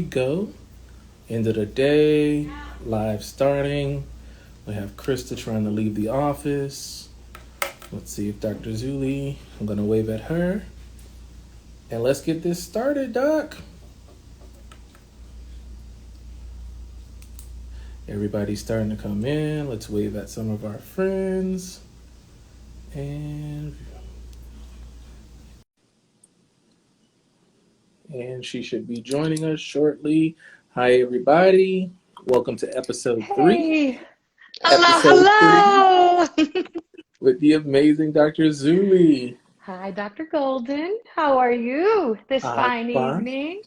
we go. End of the day, live starting. We have Krista trying to leave the office. Let's see if Dr. Zuly, I'm going to wave at her. And let's get this started, Doc. Everybody's starting to come in. Let's wave at some of our friends. And she should be joining us shortly. Hi, everybody. Welcome to episode 3. Hey, Episode 3 hello. with the amazing Dr. Zuly. Hi, Dr. Golden. How are you this I'm fine fine. evening?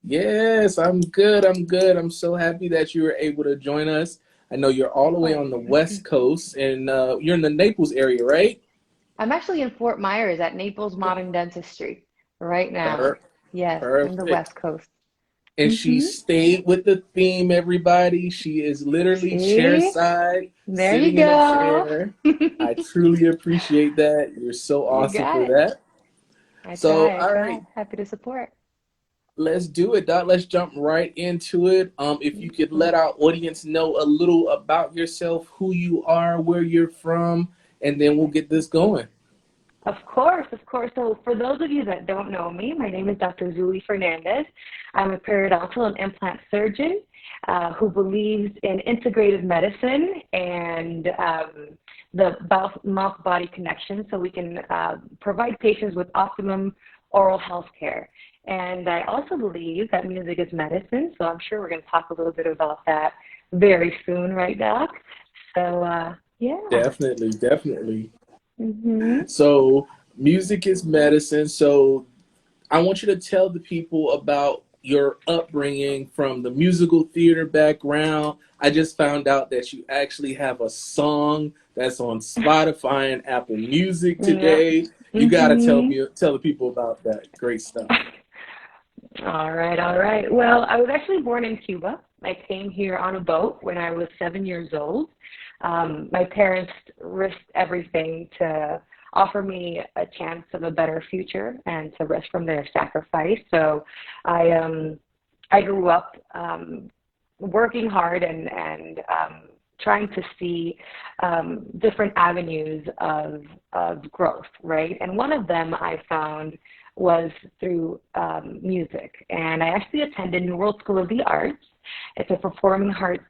Yes, I'm good. I'm good. I'm so happy that you were able to join us. I know you're all the way Oh, on the West Coast, and you're in the Naples area, right? I'm actually in Fort Myers at Naples Modern Dentistry right now. Per- Yes, in the Perfect. West Coast. And she Mm-hmm. stayed with the theme, everybody. She is literally See? chairside, There you sitting in a go. chair. I truly appreciate that. You're so You awesome got for it. that. I So, try, I all right, try. Happy to support. let's do it, Doc. Let's jump right into it. If you could Mhm. let our audience know a little about yourself, who you are, where you're from, and then we'll get this going. Of course, of course. So, for those of you that don't know me, my name is Dr. Zuly Fernandez. I'm a periodontal and implant surgeon who believes in integrative medicine and the mouth body connection so we can provide patients with optimum oral health care. And I also believe that music is medicine, so I'm sure we're going to talk a little bit about that very soon, right, Doc? So, yeah. Definitely, definitely. Mm-hmm. So, music is medicine. So, I want you to tell the people about your upbringing from the musical theater background. I just found out that you actually have a song that's on Spotify and Apple Music Yep. today. You got to Mm-hmm. tell the people about that. Great stuff. All right, all right. Well, I was actually born in Cuba. I came here on a boat when I was 7 years old. My parents risked everything to offer me a chance of a better future and to rest from their sacrifice. So I grew up working hard and trying to see different avenues of growth, right? And one of them I found was through music. And I actually attended New World School of the Arts. It's a performing arts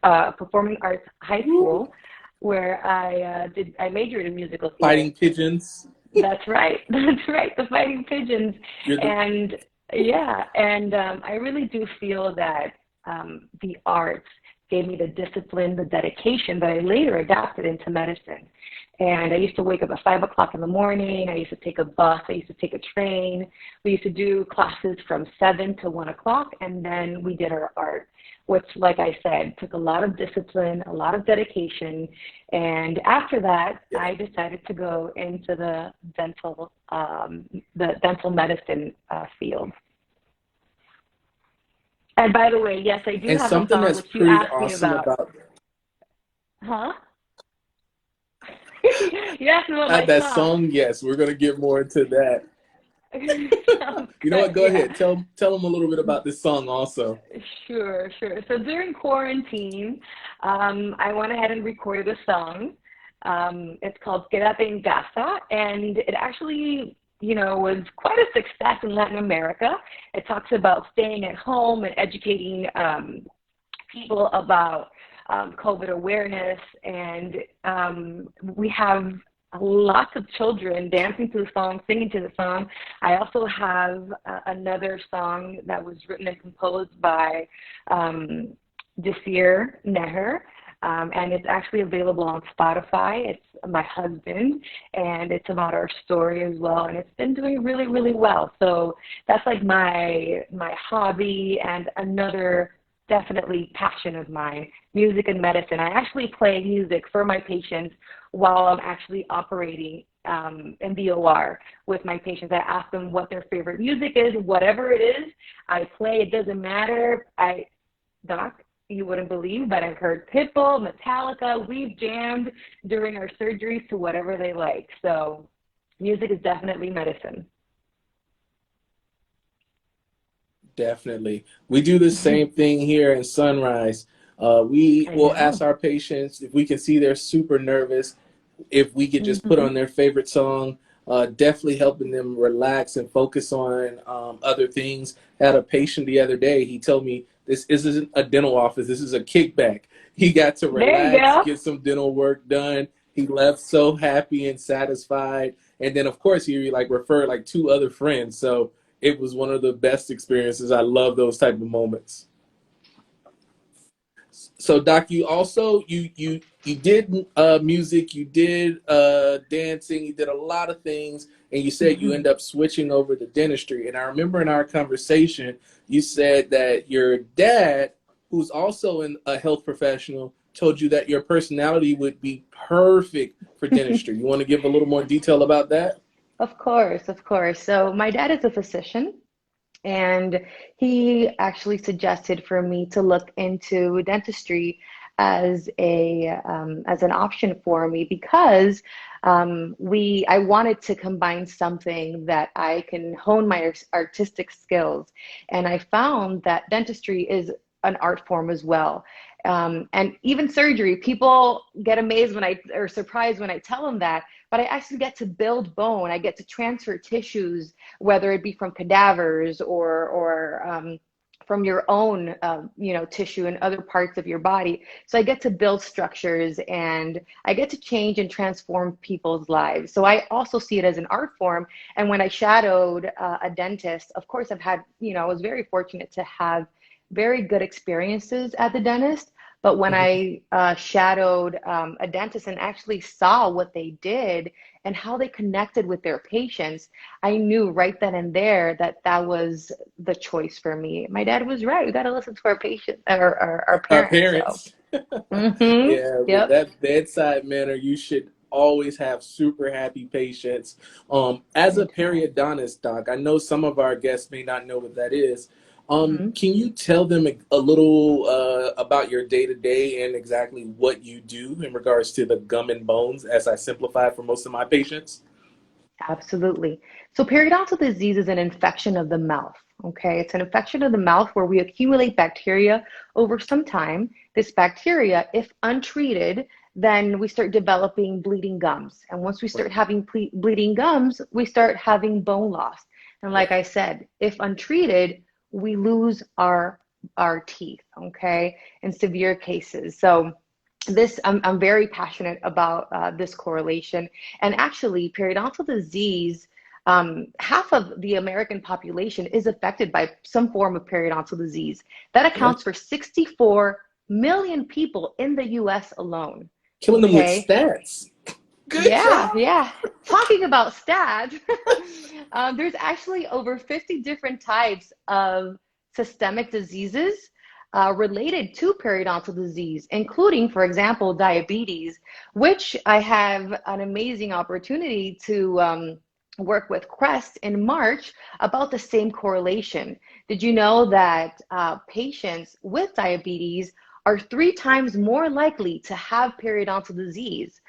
high Woo. school where I majored in musical theater. Fighting Pigeons. That's right. That's right. The Fighting Pigeons. You're the And yeah, and I really do feel that the arts gave me the discipline, the dedication that I later adapted into medicine. And I used to wake up at 5 o'clock in the morning. I used to take a bus. I used to take a train. We used to do classes from 7 to 1 o'clock, and then we did our art, which, like I said, took a lot of discipline, a lot of dedication. And after that, I decided to go into the dental medicine field. And by the way, yes, I do and have a something song that's which you pretty asked me awesome about. about Huh? You asked me about my that song. song. Yes, we're gonna get more into that. Sounds You know what? good, Go yeah. ahead. Tell them a little bit about this song also. Sure, sure. So during quarantine, I went ahead and recorded a song. It's called Quédate en Casa, and it actually, was quite a success in Latin America. It talks about staying at home and educating people about COVID awareness, and we have lots of children dancing to the song, singing to the song. I also have another song that was written and composed by um, Desir Neher, and it's actually available on Spotify. It's my husband, and it's about our story as well, and it's been doing really, really well. So that's like my hobby and another definitely passion of mine, music and medicine. I actually play music for my patients while I'm actually operating in the OR with my patients. I ask them what their favorite music is, whatever it is, I play. It doesn't matter. Doc, you wouldn't believe, but I've heard Pitbull, Metallica. We've jammed during our surgeries to whatever they like. So music is definitely medicine. Definitely. We do the same thing here in Sunrise. We I will ask know. our patients if we can see they're super nervous, if we could just put Hmm. on their favorite song, definitely helping them relax and focus on other things. Had a patient the other day, he told me this isn't a dental office, this is a kickback. He got to There you relax, go. get some dental work done. He left so happy and satisfied. And then, of course, he like referred like two other friends. So it was one of the best experiences. I love those type of moments. So Doc, you also you did music, you did dancing, you did a lot of things, and you said you Hmm. end up switching over to dentistry. And I remember in our conversation, you said that your dad, who's also a health professional, told you that your personality would be perfect for dentistry. You want to give a little more detail about that? Of course, of course. So my dad is a physician. And he actually suggested for me to look into dentistry as an option for me because I wanted to combine something that I can hone my artistic skills, and I found that dentistry is an art form as well. And even surgery, people get amazed when I or surprised when I tell them that, but I actually get to build bone. I get to transfer tissues, whether it be from cadavers or from your own tissue and other parts of your body. So I get to build structures and I get to change and transform people's lives. So I also see it as an art form. And when I shadowed a dentist, of course, I was very fortunate to have very good experiences at the dentist. But when Mhm. I shadowed a dentist and actually saw what they did and how they connected with their patients, I knew right then and there that that was the choice for me. My dad was right. We got to listen to our patients, our Our parents. So, parents. Yeah, with yep. that bedside manner, you should always have super happy patients. As I a know. periodontist, Doc, I know some of our guests may not know what that is. Mhm. Can you tell them a little about your day to day and exactly what you do in regards to the gum and bones, as I simplify for most of my patients? Absolutely. So periodontal disease is an infection of the mouth. Okay, it's an infection of the mouth where we accumulate bacteria over some time. This bacteria, if untreated, then we start developing bleeding gums. And once we start Right. having bleeding gums, we start having bone loss. And like Right. I said, if untreated, we lose our teeth, okay, in severe cases. So I'm very passionate about this correlation. And actually, periodontal disease, half of the American population is affected by some form of periodontal disease. That Yeah. accounts for 64 million people in the US alone. Killing them with Okay. stats. Good Yeah, job. yeah. Talking about stats, there's actually over 50 different types of systemic diseases related to periodontal disease, including, for example, diabetes, which I have an amazing opportunity to work with Crest in March about the same correlation. Did you know that patients with diabetes are 3 times more likely to have periodontal disease?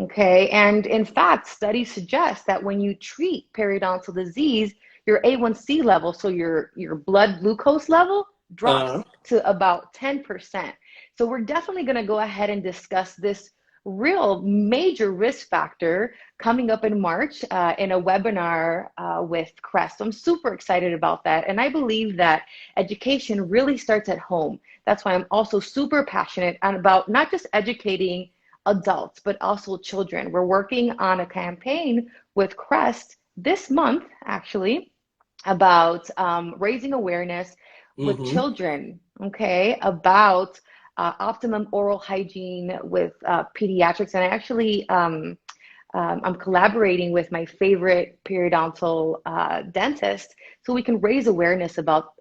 Okay, and in fact, studies suggest that when you treat periodontal disease, your A1C level, so your blood glucose level, Uh, drops to about 10%. So we're definitely going to go ahead and discuss this real major risk factor coming up in March in a webinar with Crest. I'm super excited about that. And I believe that education really starts at home. That's why I'm also super passionate about not just educating adults, but also children. We're working on a campaign with Crest this month, actually, about raising awareness with mm-hmm. children, okay, about optimum oral hygiene with pediatrics. And I actually, I'm collaborating with my favorite periodontal dentist so we can raise awareness about,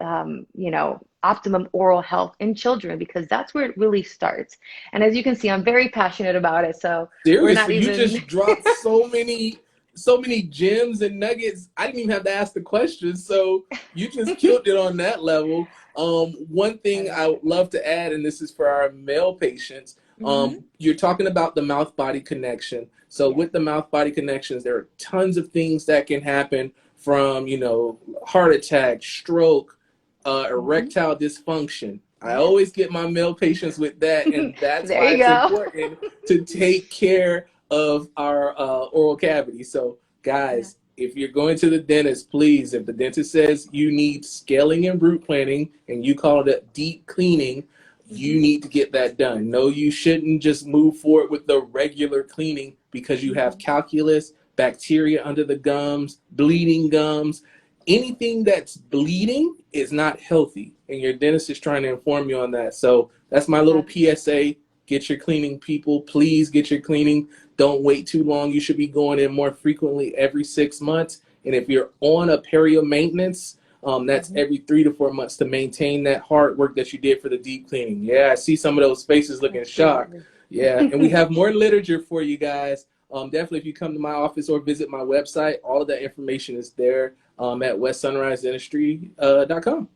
optimum oral health in children because that's where it really starts. And as you can see, I'm very passionate about it. So we're not Seriously, you even, just dropped so many gems and nuggets. I didn't even have to ask the question, so you just killed it on that level. One I thing I love would love to add, and this is for our male patients, it. Hmm. you're talking about the mouth body connection. So Yes. with the mouth body connections, there are tons of things that can happen from heart attack, stroke, Mm-hmm. erectile dysfunction. I always get my male patients with that, and that's There why you it's go. important to take care of our oral cavity. So, Yeah. guys, if you're going to the dentist, please, if the dentist says you need scaling and root planning and you call it a deep cleaning, you Mm-hmm. need to get that done. No, you shouldn't just move forward with the regular cleaning because you have Mm-hmm. calculus, bacteria under the gums, bleeding gums. Anything that's bleeding is not healthy, and your dentist is trying to inform you on that. So that's my little PSA. Get your cleaning, people. Please get your cleaning. Don't wait too long. You should be going in more frequently every 6 months. And if you're on a perio maintenance, that's Mm-hmm. every 3 to 4 months to maintain that hard work that you did for the deep cleaning. Yeah, I see some of those faces looking shocked. Absolutely. Yeah, and we have more literature for you guys. Definitely, if you come to my office or visit my website, all of that information is there at westsunrisedentistry.com.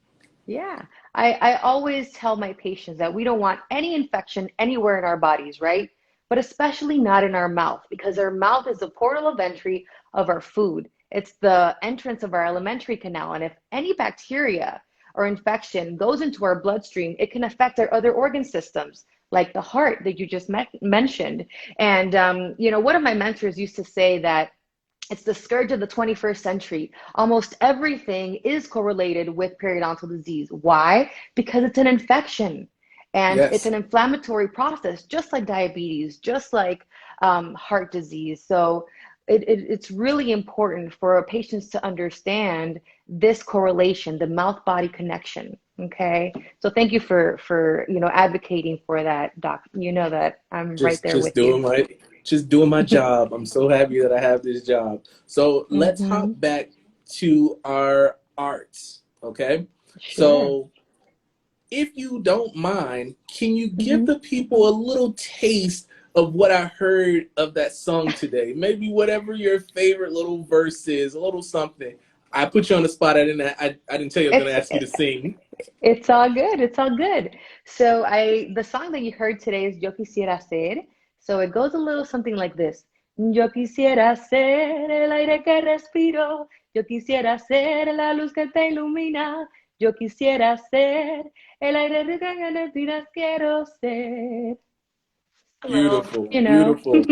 Yeah. I always tell my patients that we don't want any infection anywhere in our bodies, right? But especially not in our mouth, because our mouth is the portal of entry of our food. It's the entrance of our alimentary canal. And if any bacteria or infection goes into our bloodstream, it can affect our other organ systems, like the heart that you just mentioned. And, one of my mentors used to say that it's the scourge of the 21st century. Almost everything is correlated with periodontal disease. Why? Because it's an infection and it's Yes. an inflammatory process, just like diabetes, just like heart disease. So it's really important for patients to understand this correlation, the mouth-body connection. Okay, so thank you for advocating for that, Doc. You know that I'm right just there just with you. doing my just doing my job. I'm so happy that I have this job. So let's hop Mm-hmm. back to our arts. Okay. Sure. So if you don't mind, can you give Mm-hmm. the people a little taste of what I heard of that song today? Maybe whatever your favorite little verse is, a little something. I put you on the spot. I didn't tell you I was gonna It's ask you to sing. it's all good. It's all good. So the song that you heard today is Yo quisiera ser. So it goes a little something like this. Yo quisiera ser el aire que respiro. Yo quisiera ser la luz que te ilumina. Yo quisiera ser el aire rico que respiras. Quiero ser. A little, Beautiful, you know. beautiful.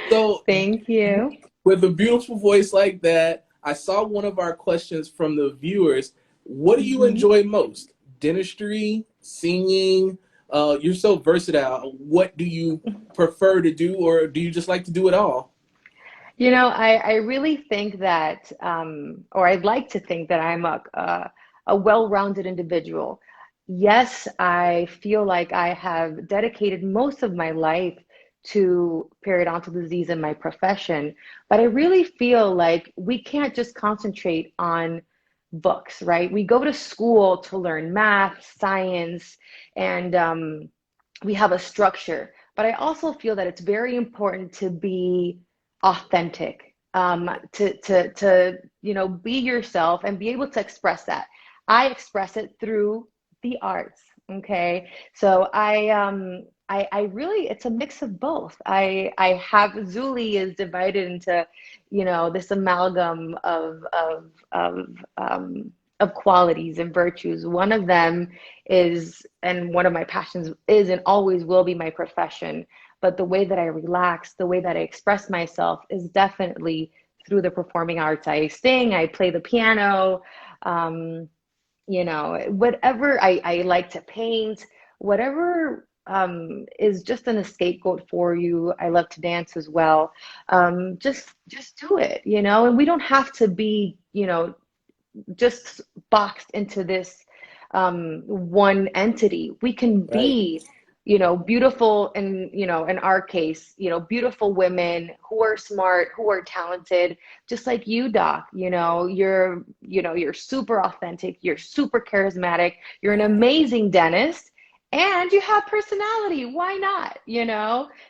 So Thank you. with a beautiful voice like that, I saw one of our questions from the viewers. What do you Mhm. enjoy most? Dentistry, singing? You're so versatile. What do you prefer to do, or do you just like to do it all? I really think that, or I'd like to think that I'm a well-rounded individual. Yes, I feel like I have dedicated most of my life to periodontal disease in my profession, but I really feel like we can't just concentrate on books, right? We go to school to learn math, science, and we have a structure. But I also feel that it's very important to be authentic, to be yourself and be able to express that. I express it through the arts. Okay, so I really it's a mix of both. I have Zuly is divided into this amalgam of qualities and virtues. One of them is, and one of my passions is and always will be my profession. But the way that I relax, the way that I express myself is definitely through the performing arts. I sing, I play the piano, whatever I like to paint, whatever is just an scapegoat for you. I love to dance as well. Just do it. And we don't have to be, just boxed into this one entity. We can Right. be, beautiful, and in our case, beautiful women who are smart, who are talented, just like you, Doc. You're super authentic, you're super charismatic, you're an amazing dentist, and you have personality. Why not?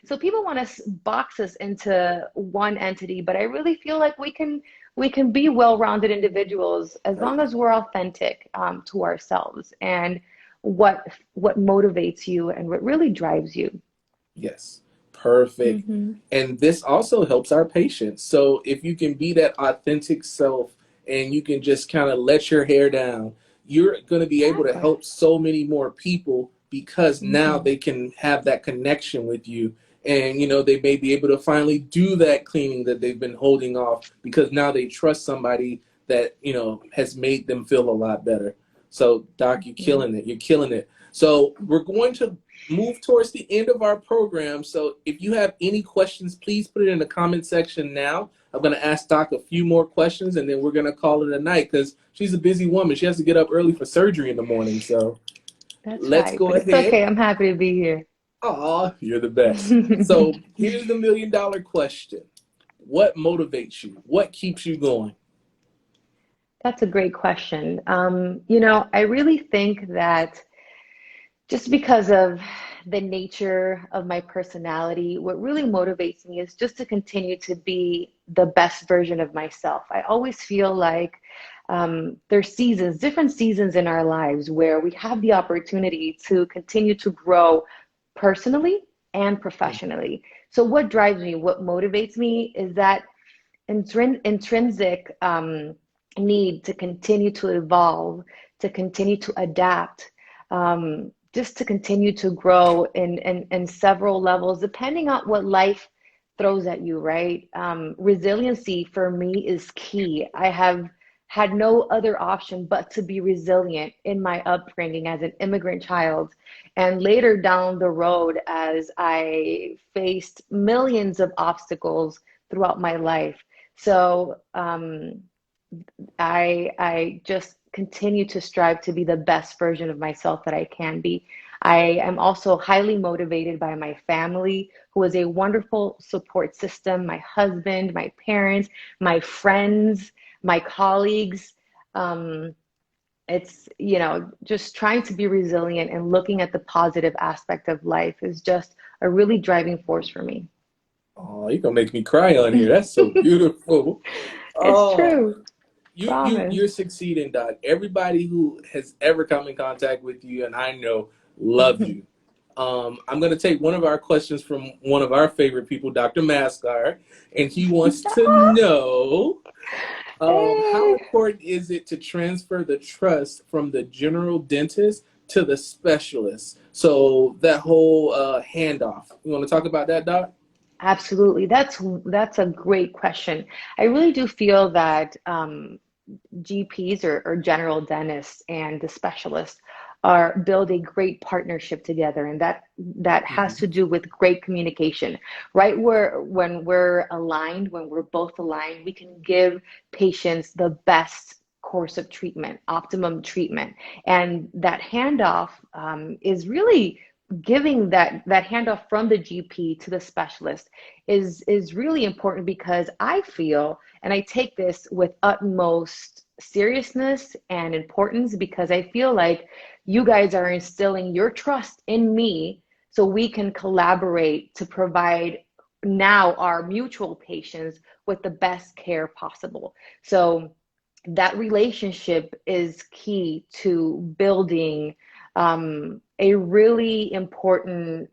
So people want to box us into one entity, but I really feel like we can be well-rounded individuals as Right. long as we're authentic to ourselves and what motivates you and what really drives you. Yes. Perfect. Mm-hmm. And this also helps our patients. So if you can be that authentic self and you can just kind of let your hair down, you're going to be able to Exactly. help so many more people because now Hmm. they can have that connection with you. And, they may be able to finally do that cleaning that they've been holding off because now they trust somebody that, has made them feel a lot better. So, Doc, you're Hmm. killing it. You're killing it. So, we're going to move towards the end of our program. So, if you have any questions, please put it in the comment section now. I'm going to ask Doc a few more questions and then we're going to call it a night because she's a busy woman. She has to get up early for surgery in the morning. So That's let's right, go but it's ahead. okay. I'm happy to be here. Aw, you're the best. So here's the $1 million question. What motivates you? What keeps you going? That's a great question. I really think that just because of the nature of my personality, what really motivates me is just to continue to be the best version of myself. I always feel like there's seasons, different seasons in our lives where we have the opportunity to continue to grow personally and professionally. So, what drives me, what motivates me is that intrinsic need to continue to evolve, to continue to adapt, just to continue to grow in several levels, depending on what life throws at you, right? Resiliency for me is key. I have had no other option but to be resilient in my upbringing as an immigrant child. And later down the road, as I faced millions of obstacles throughout my life. So I just continue to strive to be the best version of myself that I can be. I am also highly motivated by my family, who is a wonderful support system, my husband, my parents, my friends, my colleagues. Um, it's just trying to be resilient and looking at the positive aspect of life is just a really driving force for me. Oh, you're gonna make me cry on here. That's so beautiful. It's Oh, true. Promise. you're succeeding, Doc. Everybody who has ever come in contact with you, and I know, love you. I'm going to take one of our questions from one of our favorite people, Dr. Mascar, and he wants to know how Hey. important is it to transfer the trust from the general dentist to the specialist? So that whole handoff. You want to talk about that, Doc? Absolutely. That's a great question. I really do feel that GPs or general dentists and the specialists are build a great partnership together, and that has Mhm. to do with great communication, right? Where when we're aligned, when we're both aligned, we can give patients the best course of treatment, optimum treatment, and that handoff is really giving that handoff from the GP to the specialist is really important because I feel and I take this with utmost seriousness and importance because I feel like you guys are instilling your trust in me so we can collaborate to provide now our mutual patients with the best care possible. So that relationship is key to building a really important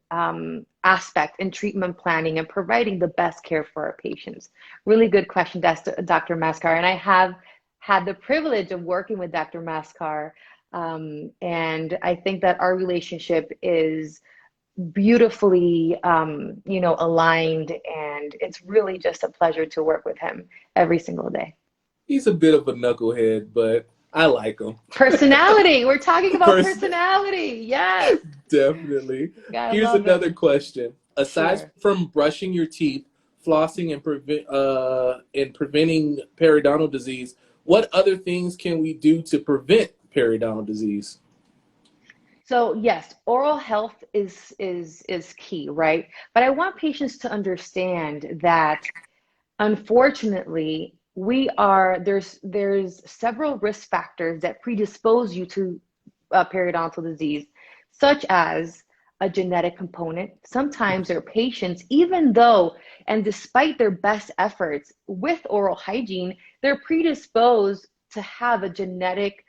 aspect in treatment planning and providing the best care for our patients. Really good question, Dr. Mascar. And I have had the privilege of working with Dr. Mascar. And I think that our relationship is beautifully, aligned. And it's really just a pleasure to work with him every single day. He's a bit of a knucklehead, but I like him. Personality. We're talking about Person, personality. Yes. definitely. I Here's love another him. question. Aside Sure. from brushing your teeth, flossing, and preventing periodontal disease, what other things can we do to prevent periodontal disease? So yes, oral health is key, right? But I want patients to understand that unfortunately, there's several risk factors that predispose you to periodontal disease, such as a genetic component. Sometimes there are patients, even though and despite their best efforts with oral hygiene, they're predisposed to have a genetic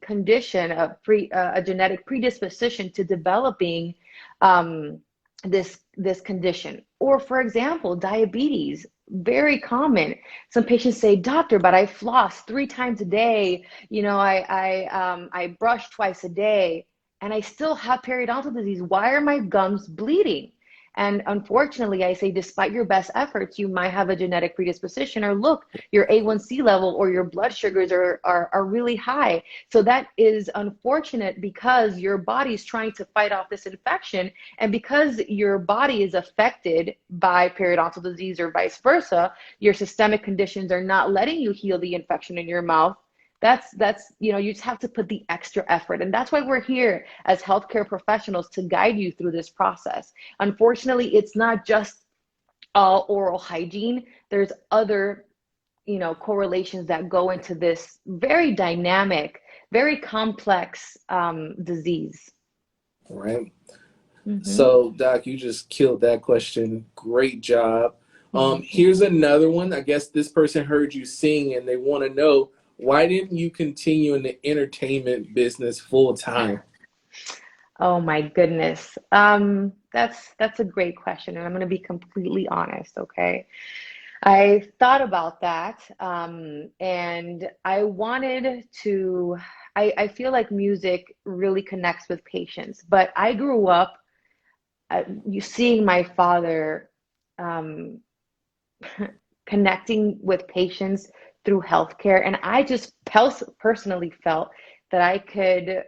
condition, a genetic predisposition to developing um, this condition. Or, for example, diabetes. very common. Some patients say, doctor, but I floss 3 times a day. I brush twice a day, and I still have periodontal disease. Why are my gums bleeding? And unfortunately, I say, despite your best efforts, you might have a genetic predisposition, or look, your A1C level or your blood sugars are really high. So that is unfortunate because your body is trying to fight off this infection. And because your body is affected by periodontal disease or vice versa, your systemic conditions are not letting you heal the infection in your mouth. That's you just have to put the extra effort. And that's why we're here as healthcare professionals, to guide you through this process. Unfortunately, it's not just oral hygiene. There's other, correlations that go into this very dynamic, very complex disease. All right. Mm-hmm. So, Doc, you just killed that question. Great job. Mm-hmm. Here's another one. I guess this person heard you sing and they want to know, why didn't you continue in the entertainment business full time? Oh my goodness. That's a great question, and I'm going to be completely honest, okay? I thought about that, and I wanted to. I feel like music really connects with patients, but I grew up you seeing my father um, connecting with patients through healthcare, and I just personally felt that I could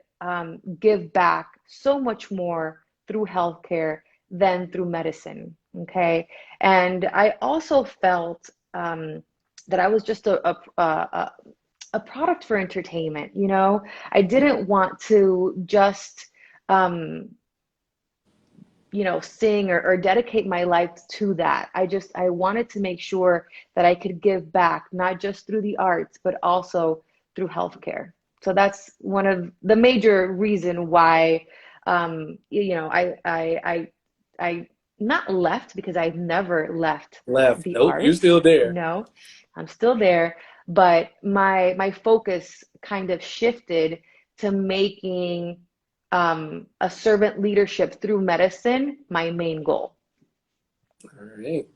give back so much more through healthcare than through medicine. Okay, and I also felt that I was just a product for entertainment. I didn't want to just um, sing or dedicate my life to that. I wanted to make sure that I could give back, not just through the arts, but also through healthcare. So that's one of the major reason why, I not left, because I've never left Left. the Nope, you're arts. still there. No, I'm still there, but my focus kind of shifted to making a servant leadership through medicine my main goal. All right.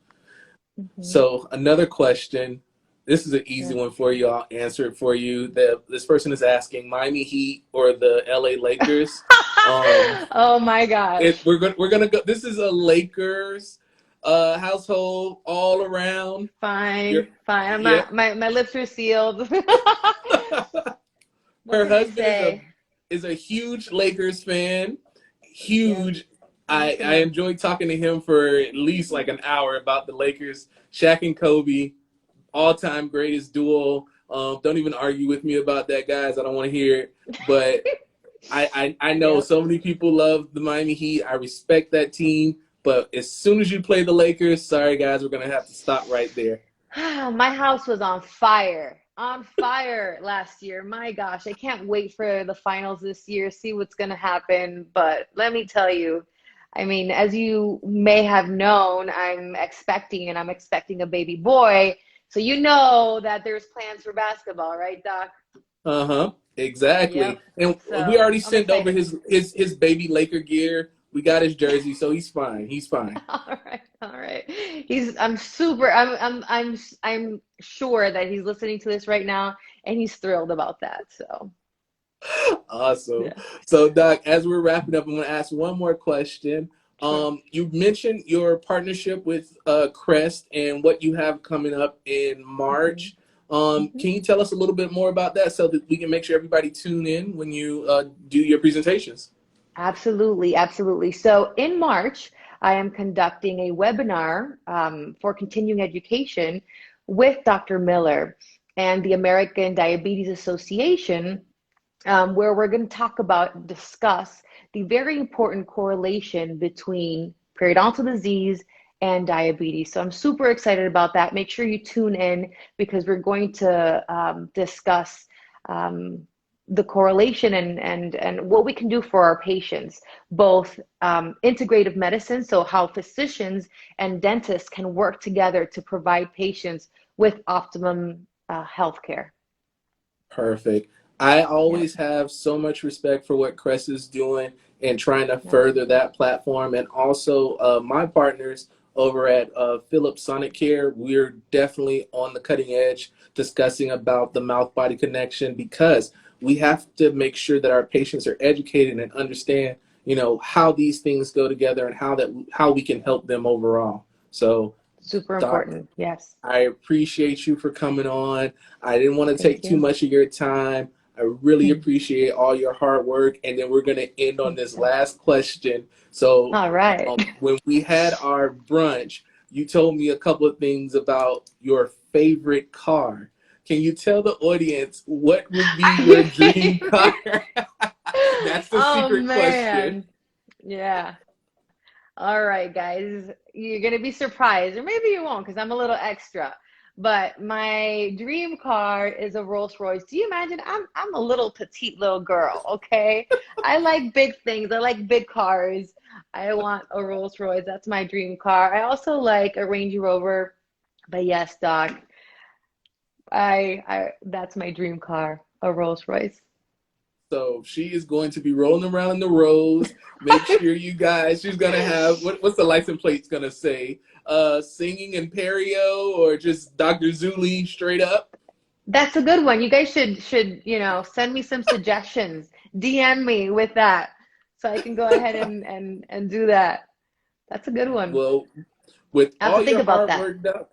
Mm-hmm. So another question. This is an easy Yeah. one for you. I'll answer it for you. This person is asking Miami Heat or the LA Lakers. Um, Oh my gosh. we're gonna go. This is a Lakers household all around. You're, Fine, fine. I'm yeah. not, my lips are sealed. What Her can I husband say? is a huge Lakers fan. Yeah, Huge. nice to I know. enjoyed talking to him for at least like an hour about the Lakers. Shaq and Kobe, all-time greatest duo. Don't even argue with me about that, guys. I don't want to hear it. But I know Yep. so many people love the Miami Heat. I respect that team. But as soon as you play the Lakers, sorry, guys, we're going to have to stop right there. My house was on fire last year. My gosh, I can't wait for the finals this year, see what's going to happen. But let me tell you, I mean, as you may have known, I'm expecting a baby boy. So you know that there's plans for basketball, right, Doc? Uh-huh. Exactly. Yep. And we So already I'm sent over excited. his baby Laker gear. We got his jersey, so he's fine. He's fine. All right, all right. I'm super. I'm sure that he's listening to this right now, and he's thrilled about that. So Awesome. yeah. So, Doc, as we're wrapping up, I'm going to ask one more question. Sure. You mentioned your partnership with Crest and what you have coming up in Hmm. March. Hmm. Can you tell us a little bit more about that so that we can make sure everybody tune in when you do your presentations? Absolutely, absolutely. So in March, I am conducting a webinar for continuing education with Dr. Miller and the American Diabetes Association, where we're going to discuss the very important correlation between periodontal disease and diabetes. So I'm super excited about that. Make sure you tune in, because we're going to discuss um, the correlation and what we can do for our patients, both integrative medicine, so how physicians and dentists can work together to provide patients with optimum health care. Perfect. I Yep. always have so much respect for what Crest is doing and trying to Yep. further that platform. And also, my partners over at Philips Sonic Care. We're definitely on the cutting edge discussing about the mouth body connection, because we have to make sure that our patients are educated and understand, how these things go together and how we can help them overall. So, Super Doc, important. Yes. I appreciate you for coming on. I didn't want to Thank take too you. much of your time. I really appreciate all your hard work. And then we're going to end on this last question. So, All right. when we had our brunch, you told me a couple of things about your favorite car. Can you tell the audience what would be your dream car? That's the Oh secret question. man. Yeah. All right, guys. You're gonna be surprised, or maybe you won't, because I'm a little extra. But my dream car is a Rolls Royce. Do you imagine? I'm a little petite little girl, okay? I like big things. I like big cars. I want a Rolls Royce. That's my dream car. I also like a Range Rover. But yes, Doc, I that's my dream car, a Rolls Royce. So she is going to be rolling around in the rows. Make sure you guys, she's gonna have what's the license plate's gonna say? Singing Imperio or just Dr. Zuly straight up? That's a good one. You guys should send me some suggestions. DM me with that so I can go ahead and do that. That's a good one. Well, with I have to all think your about hard that. work, Doc.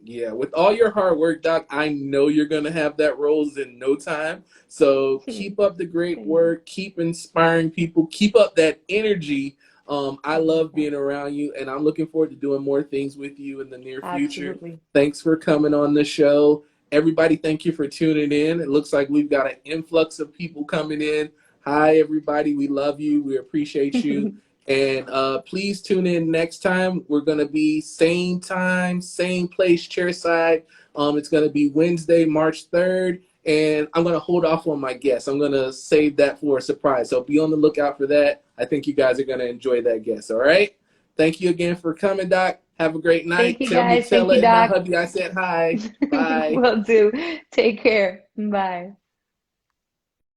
Yeah, with all your hard work, Doc, I know you're gonna have that rose in no time. So keep up the great Thank you. work, keep inspiring people, keep up that energy. I love being around you, and I'm looking forward to doing more things with you in the near future. Absolutely. Thanks for coming on the show. Everybody, thank you for tuning in. It looks like we've got an influx of people coming in. Hi, everybody. We love you. We appreciate you. And please tune in next time. We're going to be same time, same place, Chairside. It's going to be Wednesday, March 3rd. And I'm going to hold off on my guest. I'm going to save that for a surprise. So be on the lookout for that. I think you guys are going to enjoy that guest. All right. Thank you again for coming, Doc. Have a great Thank night. you, Tell me, guys. Thank Tella you, and my Doc. hubby I said hi. Bye. Will do. Take care. Bye.